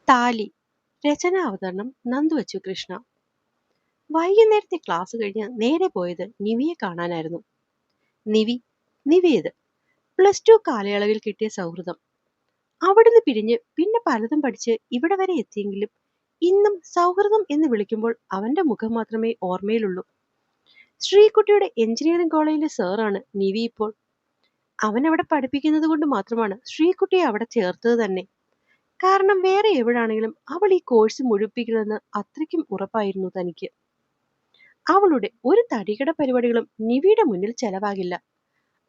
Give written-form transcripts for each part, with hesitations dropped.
താലി. രചന അവതരണം നന്ദുവച്ചു കൃഷ്ണ. വൈകുന്നേരത്തെ ക്ലാസ് കഴിഞ്ഞ് നേരെ പോയത് നിവിയെ കാണാനായിരുന്നു. നിവി, നിവേദ്. +2 കാലയളവിൽ കിട്ടിയ സൗഹൃദം. അവിടുന്ന് പിരിഞ്ഞ് പിന്നെ പലതും പഠിച്ച് ഇവിടെ വരെ എത്തിയെങ്കിലും ഇന്നും സൗഹൃദം എന്ന് വിളിക്കുമ്പോൾ അവന്റെ മുഖം മാത്രമേ ഓർമ്മയിലുള്ളൂ. ശ്രീകുട്ടിയുടെ എഞ്ചിനീയറിംഗ് കോളേജിലെ സാറാണ് നിവി ഇപ്പോൾ. അവൻ അവിടെ പഠിപ്പിക്കുന്നത് കൊണ്ട് മാത്രമാണ് ശ്രീകുട്ടിയെ അവിടെ ചേർത്തത് തന്നെ. കാരണം വേറെ എവിടാണെങ്കിലും അവൾ ഈ കോഴ്സ് മുഴുപ്പിക്കണമെന്ന് അത്രയ്ക്കും ഉറപ്പായിരുന്നു തനിക്ക്. അവളുടെ ഒരു തടികട പരിപാടികളും നിവിയുടെ മുന്നിൽ ചെലവാകില്ല.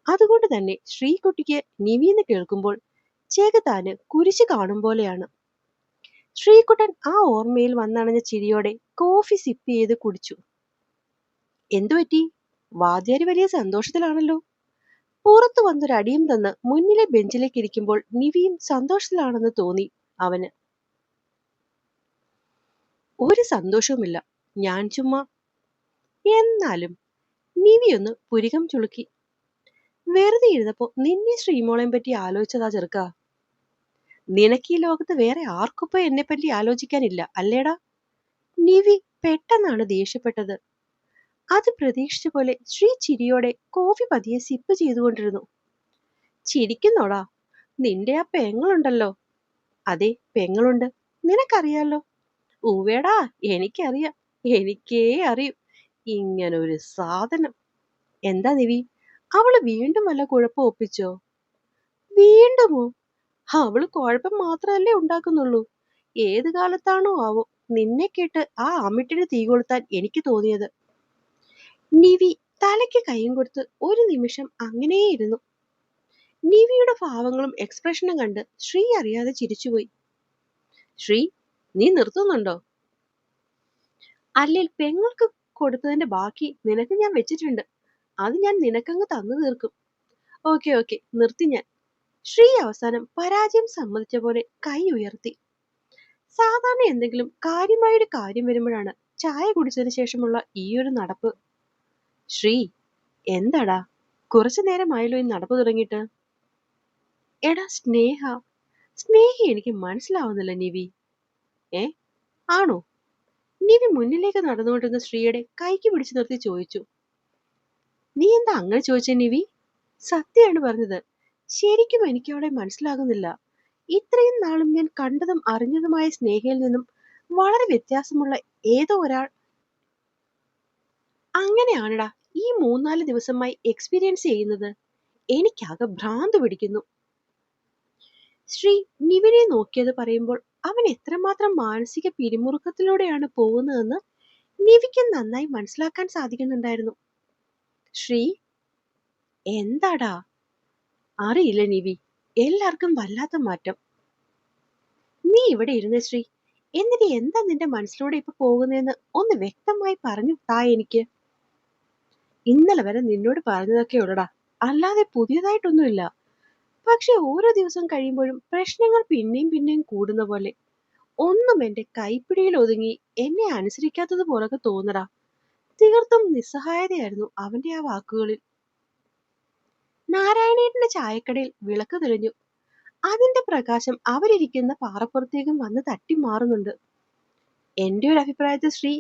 അതുകൊണ്ട് തന്നെ ശ്രീകുട്ടിക്ക് നിവിന്ന് കേൾക്കുമ്പോൾ ചേകത്താന് കുരിശ് കാണും പോലെയാണ്. ശ്രീകുട്ടൻ ആ ഓർമ്മയിൽ വന്നണഞ്ഞ ചിരിയോടെ കോഫി സിപ്പ് ചെയ്ത് കുടിച്ചു. എന്തുപറ്റി? വാദ്യാരി വലിയ സന്തോഷത്തിലാണല്ലോ. പുറത്തു വന്നൊരടിയും തന്ന് മുന്നിലെ ബെഞ്ചിലേക്ക് ഇരിക്കുമ്പോൾ നിവിയും സന്തോഷത്തിലാണെന്ന് തോന്നി അവന്. ഒരു സന്തോഷവുമില്ല, ഞാൻ ചുമ്മാ. എന്നാലും നിവിയൊന്ന് പുരികം ചുളുക്കി. വെറുതെ ഇരുന്നപ്പോ നിന്നെ ശ്രീമോളെയും പറ്റി ആലോചിച്ചതാ ചെറുക്കാ. നിനക്ക് ഈ ലോകത്ത് വേറെ ആർക്കിപ്പോ എന്നെ പറ്റി ആലോചിക്കാനില്ല അല്ലേടാ? നിവി പെട്ടെന്നാണ് ദേഷ്യപ്പെട്ടത്. അത് പ്രതീക്ഷിച്ച പോലെ ശ്രീ ചിരിയോടെ കോഫി പതിയെ സിപ്പ് ചെയ്തുകൊണ്ടിരുന്നു. ചിരിക്കുന്നോടാ? നിന്റെ ആ പെങ്ങളുണ്ടല്ലോ. അതെ, പെങ്ങളുണ്ട്. നിനക്കറിയാലോ. ഊവേടാ, എനിക്കറിയാം. എനിക്കേ അറിയൂ ഇങ്ങനൊരു സാധനം. എന്താ നിവി, അവള് വീണ്ടും വല്ല കുഴപ്പം ഒപ്പിച്ചോ? വീണ്ടുമോ? അവള് കുഴപ്പം മാത്രമല്ലേ ഉണ്ടാക്കുന്നുള്ളൂ. ഏത് കാലത്താണോ ആവോ നിന്നെ കേട്ട് ആ അമിട്ടിന് തീ കൊളുത്താൻ എനിക്ക് തോന്നിയത്. നിവി തലയ്ക്ക് കൈയും കൊടുത്ത് ഒരു നിമിഷം അങ്ങനെയിരുന്നു. നിവിയുടെ ഭാവങ്ങളും എക്സ്പ്രഷനും കണ്ട് ശ്രീ അറിയാതെ ചിരിച്ചുപോയി. ശ്രീ, നീ നിർത്തുന്നുണ്ടോ? അല്ലേൽ പെങ്ങൾക്ക് കൊടുത്തതിന്റെ ബാക്കി നിനക്ക് ഞാൻ വെച്ചിട്ടുണ്ട്. അത് ഞാൻ നിനക്കങ്ങ് തന്നു തീർക്കും. ഓക്കെ ഓക്കെ, നിർത്തി ഞാൻ. ശ്രീ അവസാനം പരാജയം സമ്മതിച്ച പോലെ കൈ ഉയർത്തി. സാധാരണ എന്തെങ്കിലും കാര്യമായൊരു കാര്യം വരുമ്പോഴാണ് ചായ കുടിച്ചതിന് ശേഷമുള്ള ഈയൊരു നടപ്പ്. ശ്രീ, എന്താടാ, കുറച്ചു നേരമായല്ലോ ഈ നടപ്പ് തുടങ്ങിയിട്ട്. എടാ സ്നേഹ. സ്നേഹി എനിക്ക് മനസ്സിലാവുന്നില്ല നിവി. ഏ, ആണോ? നിവി മുന്നിലേക്ക് നടന്നുകൊണ്ടിരുന്ന ശ്രീയുടെ കൈക്ക് പിടിച്ചു നിർത്തി ചോദിച്ചു. നീ എന്താ അങ്ങനെ ചോദിച്ചേ നിവി? സത്യമാണ് പറഞ്ഞത്. ശരിക്കും എനിക്ക് അവളെ മനസ്സിലാകുന്നില്ല. ഇത്രയും നാളും ഞാൻ കണ്ടതും അറിഞ്ഞതുമായ സ്നേഹയിൽ നിന്നും വളരെ വ്യത്യാസമുള്ള ഏതോ ഒരാൾ. അങ്ങനെയാണടാ ഈ 3-4 ദിവസമായി എക്സ്പീരിയൻസ് ചെയ്യുന്നത്. എനിക്കാകെ ഭ്രാന്ത് പിടിക്കുന്നു. ശ്രീ നിവിനെ നോക്കിയത് പറയുമ്പോൾ അവൻ എത്രമാത്രം മാനസിക പിരിമുറുക്കത്തിലൂടെയാണ് പോകുന്നതെന്ന് നിവിക്ക് നന്നായി മനസ്സിലാക്കാൻ സാധിക്കുന്നുണ്ടായിരുന്നു. ശ്രീ, എന്താടാ? അറിയില്ല നിവി, എല്ലാവർക്കും വല്ലാത്ത മാറ്റം. നീ ഇവിടെ ഇരുന്നേ ശ്രീ. എന്നിട്ട് എന്താ നിന്റെ മനസ്സിലൂടെ ഇപ്പൊ പോകുന്നതെന്ന് ഒന്ന് വ്യക്തമായി പറഞ്ഞു താ എനിക്ക്. ഇന്നലെ വരെ നിന്നോട് പറഞ്ഞതൊക്കെ ഉള്ളടാ, അല്ലാതെ പുതിയതായിട്ടൊന്നുമില്ല. പക്ഷെ ഓരോ ദിവസം കഴിയുമ്പോഴും പ്രശ്നങ്ങൾ പിന്നെയും പിന്നെയും കൂടുന്ന പോലെ. ഒന്നും എന്റെ കൈപ്പിടിയിൽ ഒതുങ്ങി എന്നെ അനുസരിക്കാത്തത് പോലൊക്കെ തോന്നടാ. തീർത്തും നിസ്സഹായതയായിരുന്നു അവന്റെ ആ വാക്കുകളിൽ. നാരായണേട്ടന്റെ ചായക്കടയിൽ വിളക്ക് തെളിഞ്ഞു. അതിന്റെ പ്രകാശം അവരിയ്ക്കുന്ന പാറപ്പുറത്തേക്കും വന്ന് തട്ടി മാറുന്നുണ്ട്. എന്റെ ഒരു അഭിപ്രായത്തിൽ ശ്രീ,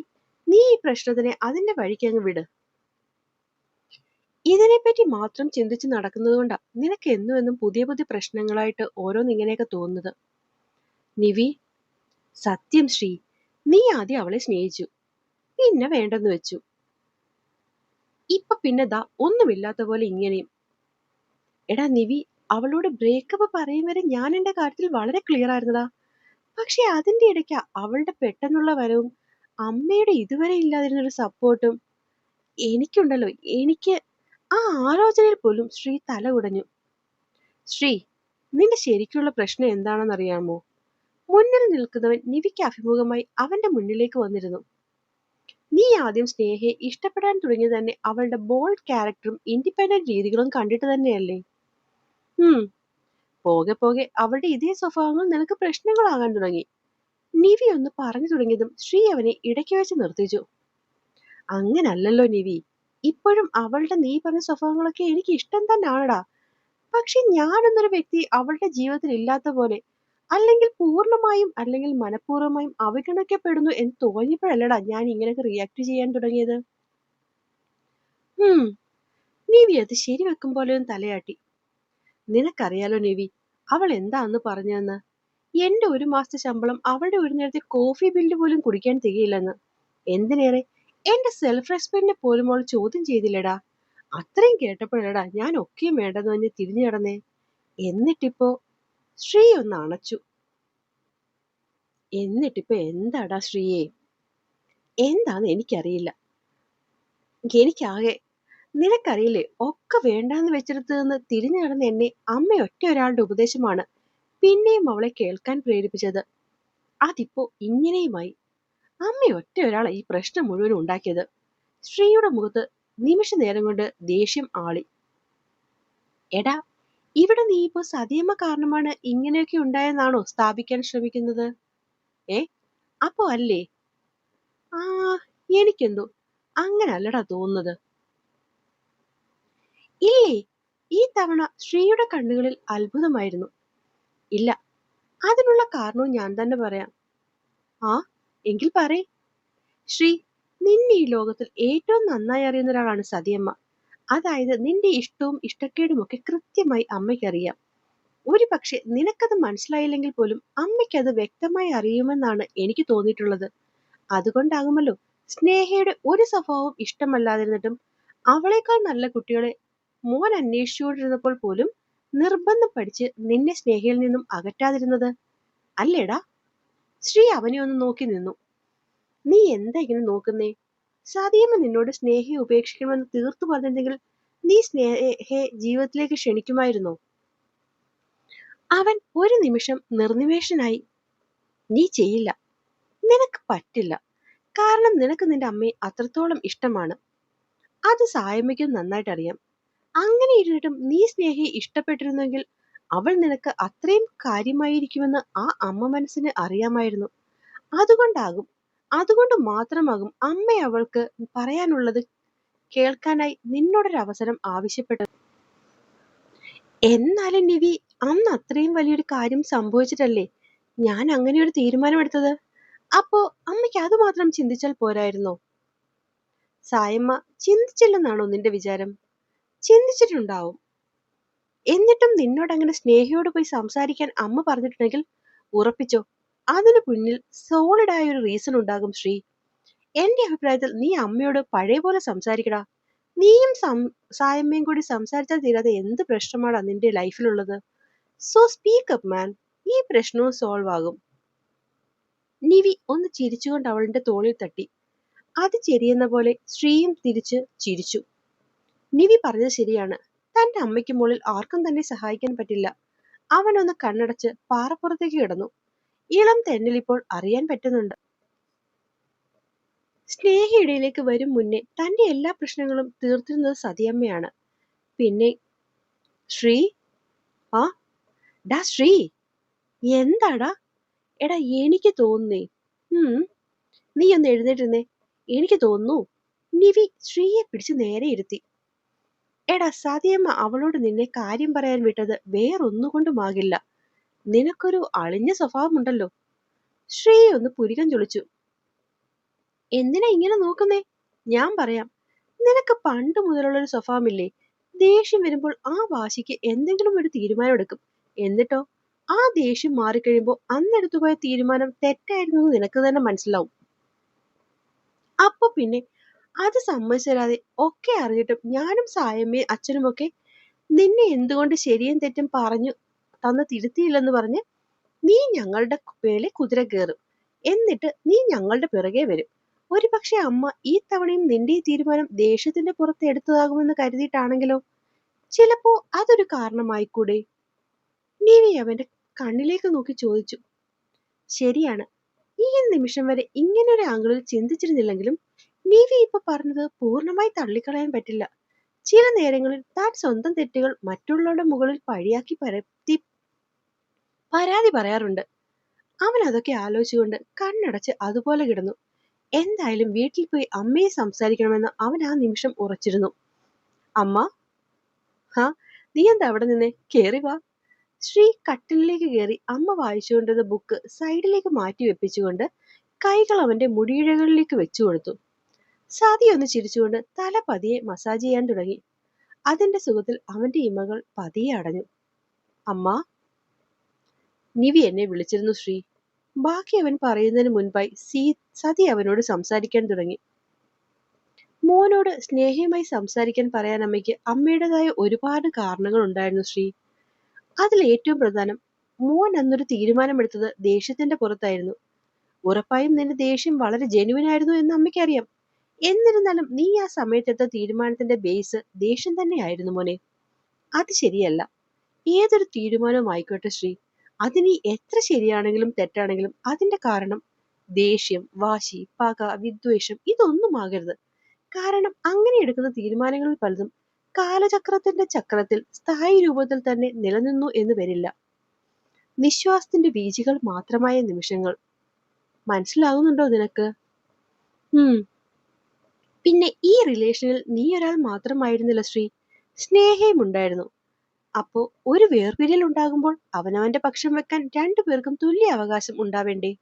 നീ ഈ പ്രശ്നത്തിനെ അതിന്റെ വഴിക്ക് അങ്ങ് വിട്. ഇതിനെപ്പറ്റി മാത്രം ചിന്തിച്ച് നടക്കുന്നതുകൊണ്ടാ നിനക്ക് എന്നും എന്നും പുതിയ പുതിയ പ്രശ്നങ്ങളായിട്ട് ഓരോന്നിങ്ങനെയൊക്കെ തോന്നുന്നത്. നിവി, സത്യം ശ്രീ, നീ ആദ്യം അവളെ സ്നേഹിച്ചു, പിന്നെ വേണ്ടെന്ന് വെച്ചു. ഇപ്പൊ പിന്നെ ദാ ഒന്നുമില്ലാത്ത പോലെ ഇങ്ങനെയും. എടാ നിവി, അവളോട് ബ്രേക്കപ്പ് പറയും വരെ ഞാൻ എന്റെ കാര്യത്തിൽ വളരെ ക്ലിയർ ആയിരുന്നടാ. പക്ഷെ അതിന്റെ ഇടയ്ക്ക് അവളുടെ പെട്ടെന്നുള്ള വരവും അമ്മയുടെ ഇതുവരെ ഇല്ലാതിരുന്നൊരു സപ്പോർട്ടും എനിക്കുണ്ടല്ലോ. എനിക്ക് ആ ആലോചനയിൽ പോലും ശ്രീ തല ഉടഞ്ഞു. ശ്രീ, നിന്റെ ശരിക്കുള്ള പ്രശ്നം എന്താണെന്നറിയാമോ? മുന്നിൽ നിൽക്കുന്നവൻ നിവിക്ക് അഭിമുഖമായി അവന്റെ മുന്നിലേക്ക് വന്നിരുന്നു. നീ ആദ്യം സ്നേഹയെ ഇഷ്ടപ്പെടാൻ തുടങ്ങിയത് തന്നെ അവളുടെ ബോൾഡ് ക്യാരക്ടറും ഇൻഡിപെൻഡന്റ് രീതികളും കണ്ടിട്ട് തന്നെയല്ലേ? പോകെ പോകെ അവളുടെ ഇതേ സ്വഭാവങ്ങൾ നിനക്ക് പ്രശ്നങ്ങളാകാൻ തുടങ്ങി. നിവി ഒന്ന് പറഞ്ഞു തുടങ്ങിയതും ശ്രീ അവനെ ഇടയ്ക്ക് വെച്ച് നിർത്തിച്ചു. അങ്ങനല്ലല്ലോ നിവി, ഇപ്പോഴും അവളുടെ നീ പറഞ്ഞ സ്വഭാവങ്ങളൊക്കെ എനിക്ക് ഇഷ്ടം തന്നെയാണടാ. പക്ഷെ ഞാനെന്നൊരു വ്യക്തി അവളുടെ ജീവിതത്തിൽ ഇല്ലാത്ത പോലെ അല്ലെങ്കിൽ പൂർണ്ണമായും അല്ലെങ്കിൽ മനഃപൂർവ്വമായും അവഗണിക്കപ്പെടുന്നു എന്ന് തോന്നിയപ്പോഴല്ലടാ ഞാൻ ഇങ്ങനെയൊക്കെ റിയാക്ട് ചെയ്യാൻ തുടങ്ങിയത്. ഹും നിവി അത് ശരിവെക്കും പോലെയും തലയാട്ടി. നിനക്കറിയാലോ നിവി, അവൾ എന്താന്ന് പറഞ്ഞതെന്ന്. എന്റെ 1 മാസത്തെ ശമ്പളം അവളുടെ ഒരു നേരത്തെ കോഫി ബില്ല് പോലും കുടിക്കാൻ തികയില്ലെന്ന്. എന്തിനേറെ എന്റെ സെൽഫ് റെസ്പെക്ടിനെ പോലും അവൾ ചോദ്യം ചെയ്തില്ലടാ. അത്രയും കേട്ടപ്പോഴല്ലടാ ഞാൻ ഒക്കെയും വേണ്ടെന്ന് പറഞ്ഞ് തിരിഞ്ഞു കിടന്നേ. എന്നിട്ടിപ്പോ ശ്രീ ഒന്ന് അണച്ചു. എന്നിട്ടിപ്പോ എന്താടാ ശ്രീയെ? എന്താന്ന് എനിക്കറിയില്ല. എനിക്കാകെ നിനക്കറിയില്ലേ, ഒക്കെ വേണ്ടാന്ന് വെച്ചെടുത്ത് നിന്ന് തിരിഞ്ഞു കിടന്ന എന്നെ അമ്മ ഒറ്റ ഒരാളുടെ ഉപദേശമാണ് പിന്നെയും അവളെ കേൾക്കാൻ പ്രേരിപ്പിച്ചത്. അതിപ്പോ ഇങ്ങനെയുമായി. അമ്മ ഒറ്റ ഒരാളെ ഈ പ്രശ്നം മുഴുവൻ ഉണ്ടാക്കിയത്. ശ്രീയുടെ മുഖത്ത് നിമിഷ നേരം കൊണ്ട് ദേഷ്യം ആളി. എടാ, ഇവിടെ നീ ഇപ്പോ സതിയമ്മ കാരണമാണ് ഇങ്ങനെയൊക്കെ ഉണ്ടായെന്നാണോ സ്ഥാപിക്കാൻ ശ്രമിക്കുന്നത്? ഏ അപ്പോ അല്ലേ? ആ എനിക്കെന്തോ അങ്ങനല്ലടാ തോന്നുന്നത്. ഇല്ലേ? ഈ തവണ ശ്രീയുടെ കണ്ണുകളിൽ അത്ഭുതമായിരുന്നു. ഇല്ല, അതിനുള്ള കാരണവും ഞാൻ തന്നെ പറയാം. ആ എങ്കിൽ പറയ്. ശ്രീ, നിന്നെ ഈ ലോകത്തിൽ ഏറ്റവും നന്നായി അറിയുന്ന ഒരാളാണ് സതിയമ്മ. അതായത് നിന്റെ ഇഷ്ടവും ഇഷ്ടക്കേടും ഒക്കെ കൃത്യമായി അമ്മയ്ക്കറിയാം. ഒരു പക്ഷെ നിനക്കത് മനസ്സിലായില്ലെങ്കിൽ പോലും അമ്മയ്ക്കത് വ്യക്തമായി അറിയുമെന്നാണ് എനിക്ക് തോന്നിയിട്ടുള്ളത്. അതുകൊണ്ടാകുമല്ലോ സ്നേഹയുടെ ഒരു സ്വഭാവം ഇഷ്ടമല്ലാതിരുന്നിട്ടും അവളേക്കാൾ നല്ല കുട്ടികളെ മോൻ അന്വേഷിച്ചുകൊണ്ടിരുന്നപ്പോൾ പോലും നിർബന്ധം പഠിച്ച് നിന്നെ സ്നേഹയിൽ നിന്നും അകറ്റാതിരുന്നത്. അല്ലേടാ? ശ്രീ അവനെ ഒന്ന് നോക്കി നിന്നു. നീ എന്താ ഇങ്ങനെ നോക്കുന്നേ? സതിയമ്മ നിന്നോട് സ്നേഹയെ ഉപേക്ഷിക്കണമെന്ന് തീർത്തു പറഞ്ഞിരുന്നെങ്കിൽ നീ സ്നേഹയെ ജീവിതത്തിലേക്ക് ക്ഷണിക്കുമായിരുന്നോ? അവൻ ഒരു നിമിഷം നിർനിമേഷനായി. നീ ചെയ്യില്ല, നിനക്ക് പറ്റില്ല. കാരണം നിനക്ക് നിന്റെ അമ്മയെ അത്രത്തോളം ഇഷ്ടമാണ്. അത് സായമ്മയ്ക്കും നന്നായിട്ട് അറിയാം. അങ്ങനെ ഇരുന്നിട്ടും നീ സ്നേഹയെ ഇഷ്ടപ്പെട്ടിരുന്നെങ്കിൽ അവൾ നിനക്ക് അത്രയും കാര്യമായിരിക്കുമെന്ന് ആ അമ്മ മനസ്സിന് അറിയാമായിരുന്നു. അതുകൊണ്ടാകും, അതുകൊണ്ട് മാത്രമാകും അമ്മ അവൾക്ക് പറയാനുള്ളത് കേൾക്കാനായി നിന്നോടൊരു അവസരം ആവശ്യപ്പെട്ടത്. എന്നാലും നിവി, അന്ന് അത്രയും വലിയൊരു കാര്യം സംഭവിച്ചിട്ടല്ലേ ഞാൻ അങ്ങനെ ഒരു തീരുമാനമെടുത്തത്. അപ്പോ അമ്മയ്ക്ക് അത് മാത്രം ചിന്തിച്ചാൽ പോരായിരുന്നോ? സായമ്മ ചിന്തിച്ചില്ലെന്നാണോ നിന്റെ വിചാരം? ചിന്തിച്ചിട്ടുണ്ടാവും. എന്നിട്ടും നിന്നോട് അങ്ങനെ സ്നേഹയോട് പോയി സംസാരിക്കാൻ അമ്മ പറഞ്ഞിട്ടുണ്ടെങ്കിൽ ഉറപ്പിച്ചോ, അതിന് പിന്നിൽ സോളിഡായ ഒരു റീസൺ ഉണ്ടാകും ശ്രീ. എന്റെ അഭിപ്രായത്തിൽ നീ അമ്മയോട് പഴയ പോലെ സംസാരിക്കടാ. നീയും സായമ്മയും കൂടി സംസാരിച്ചാൽ തീരാതെ എന്ത് പ്രശ്നമാടാ നിന്റെ ലൈഫിലുള്ളത്? So speak up man. ഈ പ്രശ്നവും സോൾവ് ആകും. നിവി ഒന്ന് ചിരിച്ചുകൊണ്ട് അവളുടെ തോളിൽ തട്ടി. അത് ചെരിയെന്ന പോലെ ശ്രീയും തിരിച്ച് ചിരിച്ചു. നിവി പറഞ്ഞത് ശരിയാണ്. തന്റെ അമ്മയ്ക്ക് മുകളിൽ ആർക്കും തന്നെ സഹായിക്കാൻ പറ്റില്ല. അവനൊന്ന് കണ്ണടച്ച് പാറപ്പുറത്തേക്ക് കിടന്നു. ഇളം തെന്നൽ ഇപ്പോൾ അറിയാൻ പറ്റുന്നുണ്ട്. സ്നേഹയിടയിലേക്ക് വരും മുന്നേ തന്റെ എല്ലാ പ്രശ്നങ്ങളും തീർത്തിരുന്നത് സതിയമ്മയാണ്. പിന്നെ ശ്രീ, ആ ഡാ ശ്രീ, എന്താടാ? എടാ എനിക്ക് തോന്നുന്നേ. നീ ഒന്ന് എഴുന്നേറ്റിരുന്നേ. എനിക്ക് തോന്നുന്നു. നിവി ശ്രീയെ പിടിച്ച് നേരെ ഇരുത്തി. എടാ, സതിയമ്മ അവളോട് നിന്നെ കാര്യം പറയാൻ വിട്ടത് വേറൊന്നുകൊണ്ടുമാകില്ല. നിനക്കൊരു അളിഞ്ഞ സ്വഭാവമുണ്ടല്ലോ. ശ്രീ ഒന്ന് പുരികം ചൊളിച്ചു. എന്തിനാ ഇങ്ങനെ നോക്കുന്നേ? ഞാൻ പറയാം. നിനക്ക് പണ്ട് മുതലുള്ളൊരു സ്വഭാവമില്ലേ? ദേഷ്യം വരുമ്പോൾ ആ വാശിക്ക് എന്തെങ്കിലും ഒരു തീരുമാനം എടുക്കും. എന്നിട്ടോ ആ ദേഷ്യം മാറിക്കഴിയുമ്പോൾ അന്നെടുത്തു പോയ തീരുമാനം തെറ്റായിരുന്നു എന്ന് നിനക്ക് തന്നെ മനസ്സിലാവും. അപ്പൊ പിന്നെ അത് സമ്മതിച്ചു ഒക്കെ അറിഞ്ഞിട്ടും ഞാനും സായമ്മയും അച്ഛനുമൊക്കെ നിന്നെ എന്തുകൊണ്ട് ശരിയും തെറ്റും പറഞ്ഞു തന്ന് തിരുത്തിയില്ലെന്ന് പറഞ്ഞ് നീ ഞങ്ങളുടെ മേലെ കുതിര കയറും. എന്നിട്ട് നീ ഞങ്ങളുടെ പിറകെ വരും. ഒരു പക്ഷെ അമ്മ ഈ തവണയും നിന്റെ ഈ തീരുമാനം ദേഷ്യത്തിന്റെ പുറത്ത് എടുത്തതാകുമെന്ന് കരുതിയിട്ടാണെങ്കിലോ? ചിലപ്പോ അതൊരു കാരണമായിക്കൂടെ? നീവി അവന്റെ കണ്ണിലേക്ക് നോക്കി ചോദിച്ചു. ശരിയാണ്, ഈ നിമിഷം വരെ ഇങ്ങനൊരു ആംഗിളിൽ ചിന്തിച്ചിരുന്നില്ലെങ്കിലും നീവി ഇപ്പൊ പറഞ്ഞത് പൂർണ്ണമായി തള്ളിക്കളയാൻ പറ്റില്ല. ചില നേരങ്ങളിൽ താൻ സ്വന്തം തെറ്റുകൾ മറ്റുള്ളവരുടെ മുകളിൽ പഴിയാക്കി പരാതി പറയാറുണ്ട്. അവൻ അതൊക്കെ ആലോചിച്ചുകൊണ്ട് കണ്ണടച്ച് അതുപോലെ കിടന്നു. എന്തായാലും വീട്ടിൽ പോയി അമ്മയെ സംസാരിക്കണമെന്ന് അവൻ ആ നിമിഷം ഉറച്ചിരുന്നു. അമ്മ, ഹാ, നീ എന്താ അവിടെ നിന്നെ? കേറി വാ. ശ്രീ കട്ടിലിലേക്ക് കയറി അമ്മ വായിച്ചുകൊണ്ടിരുന്ന ബുക്ക് സൈഡിലേക്ക് മാറ്റി വെപ്പിച്ചുകൊണ്ട് കൈകൾ അവന്റെ മുടിയിഴകളിലേക്ക് വെച്ചു കൊടുത്തു. സതി ഒന്ന് ചിരിച്ചുകൊണ്ട് തല പതിയെ മസാജ് ചെയ്യാൻ തുടങ്ങി. അതിന്റെ സുഖത്തിൽ അവന്റെ ഇമകൾ പതിയെ അടഞ്ഞു. അമ്മ, നിവി എന്നെ വിളിച്ചിരുന്നു ശ്രീ. ബാക്കി അവൻ പറയുന്നതിന് മുൻപായി സതി അവനോട് സംസാരിക്കാൻ തുടങ്ങി. മോനോട് സ്നേഹമായി സംസാരിക്കാൻ പറയാൻ അമ്മയ്ക്ക് അമ്മയുടേതായ ഒരുപാട് കാരണങ്ങൾ ഉണ്ടായിരുന്നു ശ്രീ. അതിൽ ഏറ്റവും പ്രധാനം, മോൻ അന്നൊരു തീരുമാനമെടുത്തത് ദേഷ്യത്തിന്റെ പുറത്തായിരുന്നു. ഉറപ്പായും നിന്റെ ദേഷ്യം വളരെ ജെനുവിനായിരുന്നു എന്ന് അമ്മയ്ക്കറിയാം. എന്നിരുന്നാലും നീ ആ സമയത്തെടുത്ത തീരുമാനത്തിന്റെ ബേസ് ദേഷ്യം തന്നെയായിരുന്നു മോനെ. അത് ശരിയല്ല. ഏതൊരു തീരുമാനവും ആയിക്കോട്ടെ ശ്രീ, അത് നീ എത്ര ശരിയാണെങ്കിലും തെറ്റാണെങ്കിലും അതിന്റെ കാരണം ദേഷ്യം, വാശി, പക, വിദ്വേഷം ഇതൊന്നും ആകരുത്. കാരണം അങ്ങനെ എടുക്കുന്ന തീരുമാനങ്ങളിൽ പലതും കാലചക്രത്തിന്റെ ചക്രത്തിൽ സ്ഥായി രൂപത്തിൽ തന്നെ നിലനിന്നു എന്ന് വരില്ല. നിശ്വാസത്തിന്റെ വീചികൾ മാത്രമായ നിമിഷങ്ങൾ. മനസ്സിലാകുന്നുണ്ടോ നിനക്ക്? പിന്നെ ഈ റിലേഷനിൽ നീ ഒരാൾ മാത്രമായിരുന്നില്ല ശ്രീ, സ്നേഹയും ഉണ്ടായിരുന്നു. അപ്പോ ഒരു വേർപിരിയൽ ഉണ്ടാകുമ്പോൾ അവനവന്റെ പക്ഷം വെക്കാൻ രണ്ടുപേർക്കും തുല്യ അവകാശം ഉണ്ടാവേണ്ടേ?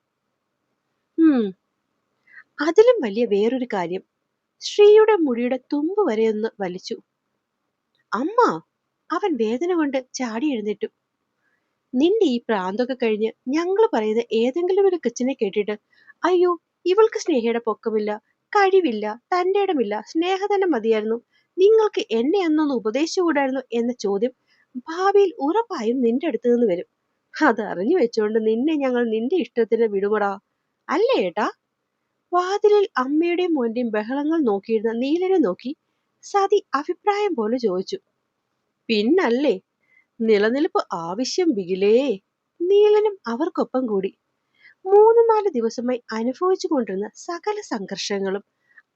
അതിലും വലിയ വേറൊരു കാര്യം. ശ്രീയുടെ മുടിയുടെ തുമ്പ് വരെ ഒന്ന് വലിച്ചു. അമ്മ! അവൻ വേദന കൊണ്ട് ചാടി എഴുന്നേറ്റു. നിന്റെ ഈ പ്രാന്തൊക്കെ കഴിഞ്ഞ് ഞങ്ങൾ പറയുന്ന ഏതെങ്കിലും ഒരു കൊച്ചിനെ കേട്ടിട്ട് അയ്യോ ഇവൾക്ക് സ്നേഹയുടെ പൊക്കമില്ല, കഴിവില്ല, തന്റെ ഇടമില്ല, സ്നേഹ തന്നെ മതിയായിരുന്നു, നിങ്ങൾക്ക് എന്നെ അന്നൊന്ന് ഉപദേശിച്ചുകൂടായിരുന്നു എന്ന ചോദ്യം ഭാവിയിൽ ഉറപ്പായും നിന്റെ അടുത്ത് നിന്ന് വരും. അതറിഞ്ഞു വെച്ചോണ്ട് നിന്നെ ഞങ്ങൾ നിന്റെ ഇഷ്ടത്തിന് വിടുമടാ, അല്ലേ ഏട്ടാ? വാതിലിൽ അമ്മയുടെയും മോന്റെയും ബഹളങ്ങൾ നോക്കിയിരുന്ന നീലനെ നോക്കി സതി അഭിപ്രായം പോലെ ചോദിച്ചു. പിന്നല്ലേ, നിലനിൽപ്പ് ആവശ്യം ബിഗിലേ. നീലനും അവർക്കൊപ്പം കൂടി. 3-4 ദിവസമായി അനുഭവിച്ചു കൊണ്ടിരുന്ന സകല സംഘർഷങ്ങളും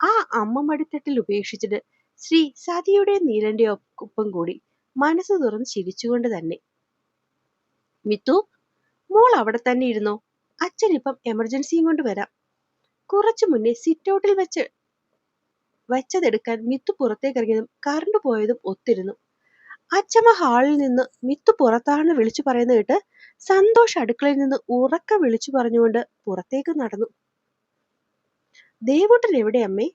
ആ അമ്മ മടിത്തട്ടിൽ ഉപേക്ഷിച്ചിട്ട് ശ്രീ സതിയുടെ നീലന്റെ ഒപ്പം കൂടി മനസ്സ് തുറന്ന് ചിരിച്ചുകൊണ്ട് തന്നെ. മിത്തു, മോൾ അവിടെ തന്നെ ഇരുന്നോ, അച്ഛൻ ഇപ്പം എമർജൻസിയും കൊണ്ട് വരാം. കുറച്ചു മുന്നേ സിറ്റ് ഔട്ടിൽ വെച്ചതെടുക്കാൻ മിത്തു പുറത്തേക്ക് ഇറങ്ങിയതും കറണ്ട് പോയതും ഒത്തിരുന്നു. അച്ഛമ്മ ഹാളിൽ നിന്ന് മിത്തു പുറത്താണെന്ന് വിളിച്ചു പറയുന്നത് കേട്ട് സന്തോഷ് അടുക്കളയിൽ നിന്ന് ഉറക്ക വിളിച്ചു പറഞ്ഞുകൊണ്ട് പുറത്തേക്ക് നടന്നു. ദേവൂട്ടൻ എവിടെ അമ്മേ?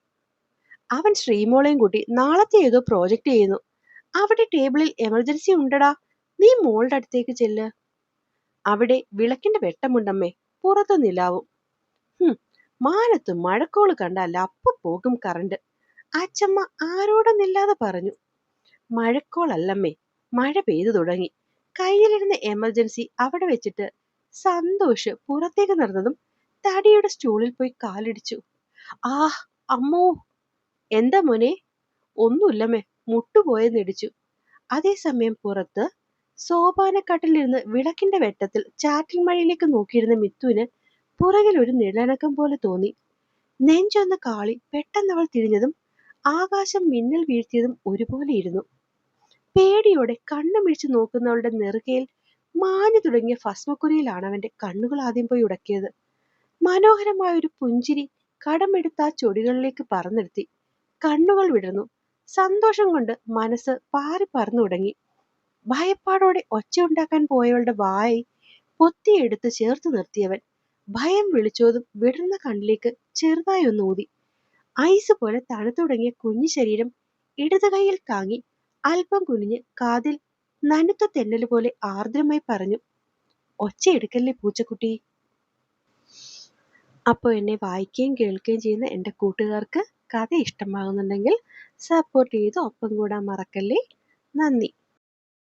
അവൻ ശ്രീമോളെയും കൂട്ടി നാളത്തെ ഏതോ പ്രോജക്റ്റ് ചെയ്യുന്നു. അവിടെ ടേബിളിൽ എമർജൻസി ഉണ്ടടാ, നീ മോളുടെ അടുത്തേക്ക് ചെല്ല്. അവിടെ വിളക്കിന്റെ വെട്ടമുണ്ടമ്മേ, പുറത്ത് നിലാവും. മാനത്ത് മഴക്കോള് കണ്ടല്ല അപ്പൊ പോകും കറണ്ട്, അച്ഛമ്മ ആരോടൊന്നില്ലാതെ പറഞ്ഞു. മഴക്കോളല്ലമ്മേ, മഴ പെയ്തു തുടങ്ങി. കയ്യിലിരുന്ന എമർജൻസി അവിടെ വെച്ചിട്ട് സന്തോഷ് പുറത്തേക്ക് നടന്നതും തടിയുടെ സ്റ്റൂളിൽ പോയി കാലിടിച്ചു. അമ്മോ! എന്താ മോനെ? ഒന്നുമില്ലമ്മേ, മുട്ടുപോയെന്നിടിച്ചു. അതേസമയം പുറത്ത് സോപാനക്കാട്ടിലിരുന്ന് വിളക്കിന്റെ വെട്ടത്തിൽ ചാറ്റൽ മഴയിലേക്ക് നോക്കിയിരുന്ന മിത്തുവിന് പുറകിൽ ഒരു നിഴലനക്കം പോലെ തോന്നി. നെഞ്ചൊന്ന് കാളി പെട്ടെന്ന് അവൾ തിരിഞ്ഞതും ആകാശം മിന്നൽ വീഴ്ത്തിയതും ഒരുപോലെ ഇരുന്നു. പേടിയോടെ കണ്ണുമിഴിച്ചു നോക്കുന്നവളുടെ നെറുകയിൽ മാഞ്ഞു തുടങ്ങിയ ഭസ്മക്കുരയിലാണ് അവന്റെ കണ്ണുകൾ ആദ്യം പോയി ഉടക്കിയത്. മനോഹരമായ ഒരു പുഞ്ചിരി കടമെടുത്ത ആ ചൊടികളിലേക്ക് പറന്നെടുത്തി. കണ്ണുകൾ വിടർന്നു. സന്തോഷം കൊണ്ട് മനസ്സ് പാറി പറന്നു തുടങ്ങി. ഭയപ്പാടോടെ ഒച്ചയുണ്ടാക്കാൻ പോയവളുടെ വായി പൊത്തിയെടുത്ത് ചേർത്ത് നിർത്തിയവൻ ഭയം വിളിച്ചോതും വിടർന്ന കണ്ണിലേക്ക് ചെറുതായി ഒന്ന് ഊതി. ഐസ് പോലെ തണുത്തു തുടങ്ങിയ കുഞ്ഞു ശരീരം ഇടത് കൈയിൽ താങ്ങി അല്പം കുനിഞ്ഞ് കാതിൽ നനുത്ത തെന്നൽ പോലെ ആർദ്രമായി പറഞ്ഞു, ഒച്ചയെടുക്കല്ലേ പൂച്ചക്കുട്ടി. അപ്പോൾ എന്നെ വായിക്കുകയും കേൾക്കുകയും ചെയ്യുന്ന എൻ്റെ കൂട്ടുകാർക്ക് കഥ ഇഷ്ടമാകുന്നുണ്ടെങ്കിൽ സപ്പോർട്ട് ചെയ്ത് ഒപ്പം കൂടാൻ മറക്കല്ലേ. നന്ദി.